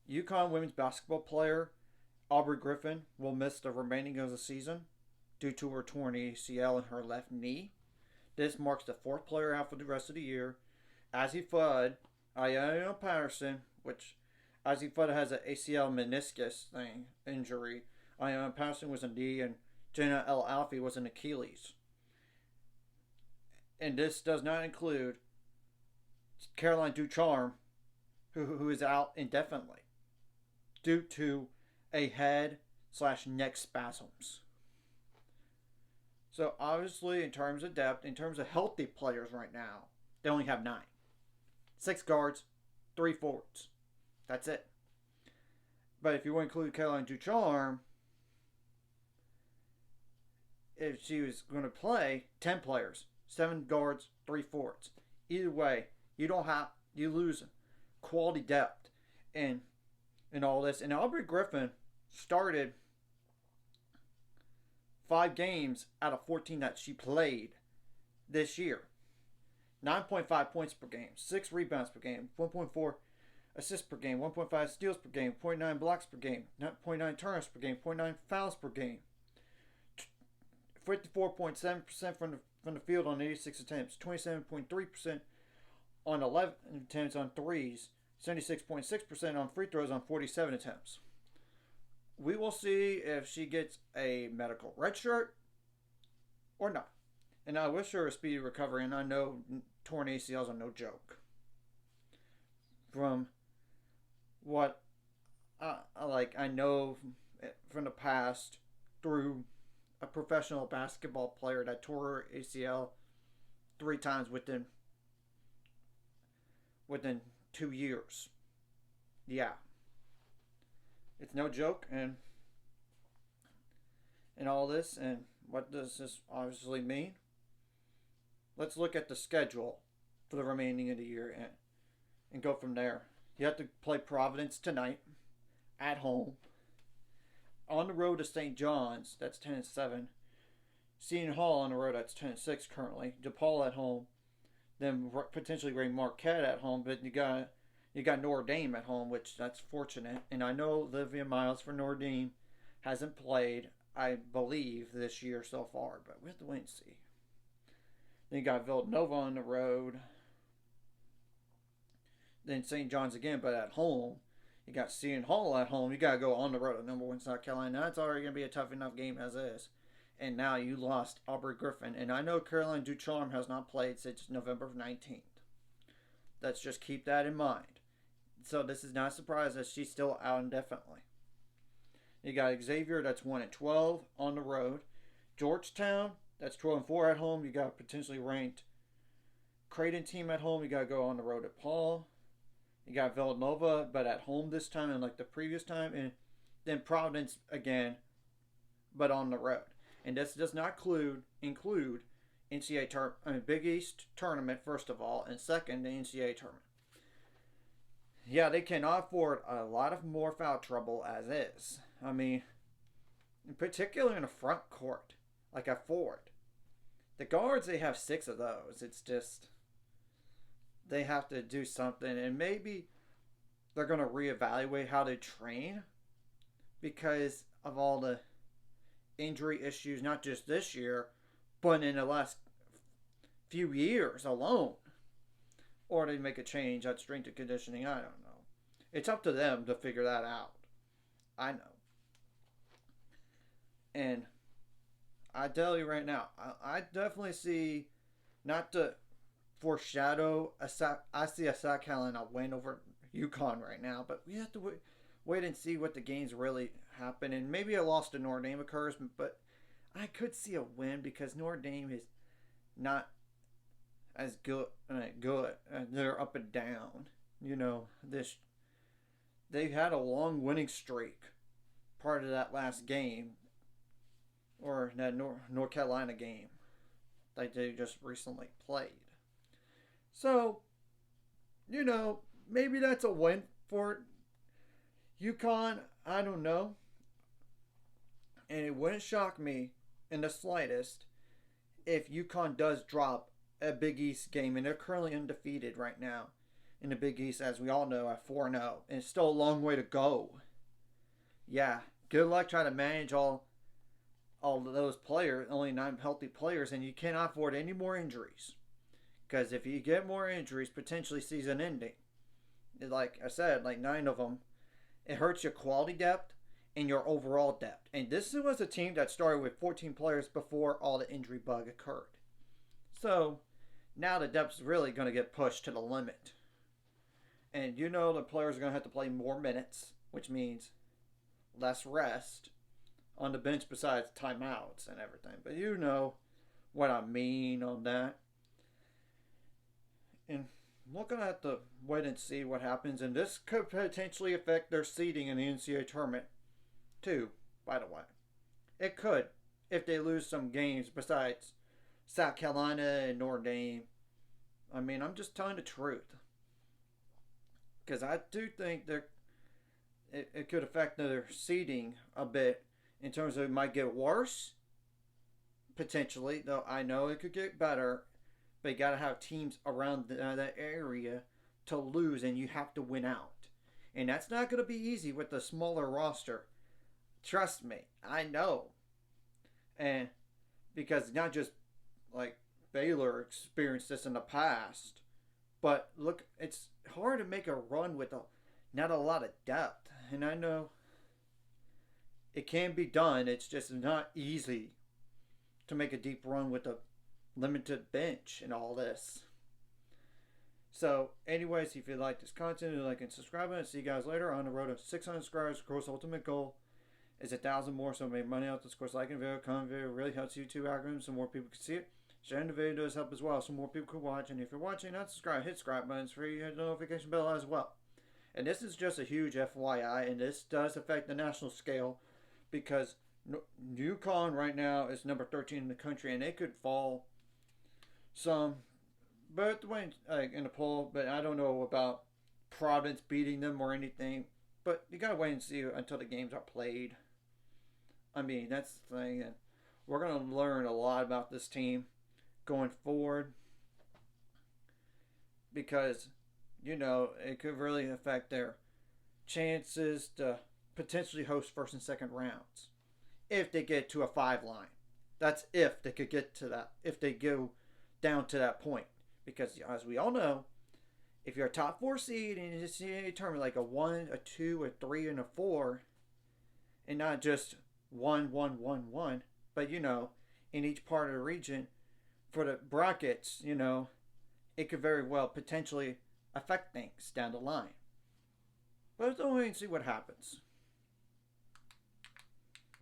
UConn women's basketball player Aubrey Griffin will miss the remaining of the season due to her torn ACL in her left knee. This marks the fourth player out for the rest of the year. Azzy Fudd, Ayanna Patterson, which Azzy Fudd has an ACL meniscus thing injury. Ayanna Patterson was a knee, and Jenna L. Alfie was an Achilles. And this does not include Caroline Ducharme, who is out indefinitely due to a head/neck spasms. So obviously, in terms of depth, in terms of healthy players right now, they only have 9. 6 guards, 3 forwards. That's it. But if you want to include Caroline Ducharme, if she was going to play 10 players, 7 guards, 3 forwards. Either way, you lose quality depth in all this. And Aubrey Griffin started 5 games out of 14 that she played this year. 9.5 points per game, 6 rebounds per game, 1.4 assists per game, 1.5 steals per game, 0.9 blocks per game, 0.9 turnovers per game, 0.9 fouls per game. 54.7% from the field on 86 attempts, 27.3% on 11 attempts on threes, 76.6% on free throws on 47 attempts. We will see if she gets a medical red shirt or not. And I wish her a speedy recovery, and I know torn ACLs are no joke. From what I know from the past through a professional basketball player that tore her ACL 3 times within 2 years. Yeah. It's no joke, and all this, and what does this obviously mean? Let's look at the schedule for the remaining of the year and go from there. You have to play Providence tonight at home. On the road to St. John's, that's 10-7. Seton Hall on the road, that's 10-6 currently. DePaul at home. Then potentially Ray Marquette at home, but you got Notre Dame at home, which that's fortunate. And I know Olivia Miles for Notre Dame hasn't played, I believe, this year so far, but we have to wait and see. Then you got Villanova on the road. Then St. John's again, but at home. You got Seton Hall at home. You got to go on the road to number 1 South Carolina. That's already going to be a tough enough game as is. And now you lost Aubrey Griffin. And I know Caroline Ducharme has not played since November 19th. Let's just keep that in mind. So this is not a surprise that she's still out indefinitely. You got Xavier, that's 1-12 on the road. Georgetown, that's 12-4 at home. You got a potentially ranked Creighton team at home. You got to go on the road at Paul. You got Villanova, but at home this time, unlike the previous time. And then Providence again, but on the road. And this does not include NCAA Big East tournament, first of all, and second, the NCAA tournament. Yeah, they cannot afford a lot of more foul trouble as is. I mean, in particular in the front court, like a forward. The guards, they have 6 of those. It's just, they have to do something, and maybe they're going to reevaluate how they train because of all the injury issues, not just this year, but in the last few years alone. Or they make a change at strength and conditioning. I don't know. It's up to them to figure that out. I know. And I tell you right now, I definitely see, not to foreshadow, I see a South Carolina win over UConn right now, but we have to wait and see what the games really happen. And maybe a loss to Notre Dame occurs, but I could see a win because Notre Dame is not as good. They're up and down. You know, they've had a long winning streak. Part of that last game, or that North Carolina game that they just recently played. So, you know, maybe that's a win for UConn. I don't know. And it wouldn't shock me in the slightest if UConn does drop a Big East game, and they're currently undefeated right now. in the Big East, as we all know, at 4-0, and it's still a long way to go. Yeah, good luck trying to manage all of those players, only 9 healthy players, and you cannot afford any more injuries. Because if you get more injuries, potentially season ending, like I said, like 9 of them, it hurts your quality depth and your overall depth. And this was a team that started with 14 players before all the injury bug occurred. So now the depth's really going to get pushed to the limit. And you know the players are going to have to play more minutes, which means less rest on the bench besides timeouts and everything. But you know what I mean on that. And we're going to have to wait and see what happens. And this could potentially affect their seeding in the NCAA tournament, too, by the way. It could, if they lose some games besides South Carolina and Notre Dame. I mean, I'm just telling the truth. Because I do think it could affect their seeding a bit in terms of it might get worse, potentially. Though I know it could get better. But you got to have teams around that area to lose, and you have to win out. And that's not going to be easy with a smaller roster. Trust me, I know. And because not just like Baylor experienced this in the past, but look, it's hard to make a run with not a lot of depth. And I know it can be done. It's just not easy to make a deep run with a limited bench and all this. So anyways, if you like this content, like and subscribe, and see you guys later on the road to 600 subscribers. Of course, ultimate goal is 1,000 more, so make money out this. Of course, liking the video, comment video really helps YouTube algorithm so more people can see it. Sharing the video does help as well, so more people can watch. And if you're watching not subscribe, hit subscribe button. It's free. Hit the notification bell as well. And this is just a huge FYI, and this does affect the national scale because UCONN right now is number 13 in the country, and they could fall some, but in the poll. But I don't know about Providence beating them or anything. But you gotta wait and see until the games are played. I mean, that's the thing, and we're gonna learn a lot about this team going forward because you know it could really affect their chances to potentially host first and second rounds if they get to a 5 line. That's if they could get to that. If they go down to that point, because as we all know, if you're a top 4 seed and you just determine like a 1, a 2, a 3, and a 4, and not just 1, 1, 1, 1, but you know, in each part of the region for the brackets, you know, it could very well potentially affect things down the line. But let's wait and see what happens.